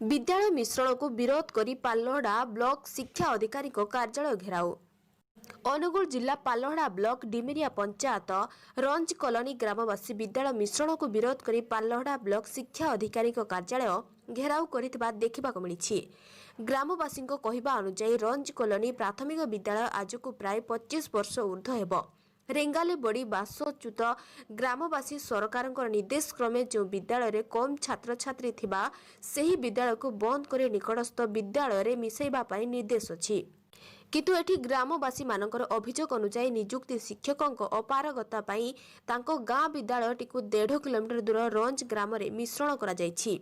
विद्यालय मिश्रण को विरोध करी पालहड़ा ब्लॉक शिक्षा अधिकारी कार्यालय घेराव। अनुगुल जिला पालहड़ा ब्लॉक डिमिरिया पंचायत रंज कॉलोनी ग्रामवासी विद्यालय मिश्रण को विरोध करी पालहड़ा ब्लॉक शिक्षा अधिकारी कार्यालय घेराव करिथिबा देखिबाक मिलिछि। ग्रामवासी कहवा अनुसार रंज कॉलोनी प्राथमिक विद्यालय आज को प्राय 25 वर्ष ऊर्ध्व हेब। रेंगाली बड़ी बासच्युत ग्रामवासी सरकार निर्देश क्रमे जो विद्यालय कम छात्र छात्री थिबा सेही विद्यालय को बंद कर निकटस्थ विद्यालय मिसाइबा पई निर्देश अछि। किंतु एठी ग्रामवासी मानकर अभियोग अनुसार नियुक्ति शिक्षकों अपारगता पई तांको गाँ विद्यालय टिकु 1.5 किलोमीटर दूर रंज ग्राम रे मिश्रण करा जायछि।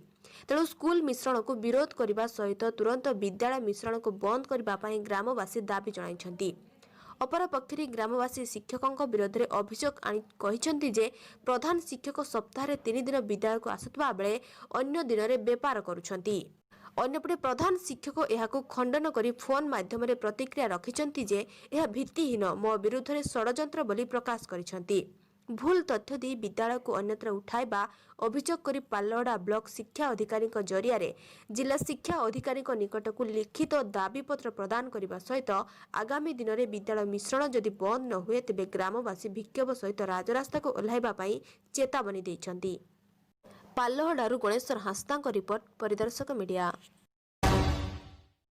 तेणु स्कूल मिश्रण को विरोध करने सहित तुरंत विद्यालय मिश्रण को बंद करने ग्रामवासी दाबी जणाइछन्ति। अपर पक्षरे ग्रामवासी शिक्षकों विरोध में अभियोग कहिछन्ति जे प्रधान शिक्षक सप्ताह 3 दिन विद्यालय को आसुवा बेले अन्य दिन में बेपार करुछन्ति। अन्यपटे प्रधान शिक्षक यहाकू खंडन करी फोन माध्यम प्रतिक्रिया रखिछन्ति जे यह भित्तिहीन मो विरुद्ध में षड्यंत्र बोली प्रकाश करिछन्ति। भूल तथ्य दी विद्यालय को अन्यत्र उठाइबा अभियोग करी पालहड़ा ब्लॉक शिक्षा अधिकारी जरिया जिला शिक्षा अधिकारी निकट को लिखित दाबीपत्र प्रदान करने सहित आगामी दिन में विद्यालय मिश्रण जदि बंद न हुए तेबे ग्रामवासी विक्षोभ सहित राजरास्ता को ओह्लाइबा पई चेतावनी दैछन्ति। पालहड़ारू गणेश्वर हांसदाଙ୍କ रिपोर्ट परिदर्शक मीडिया।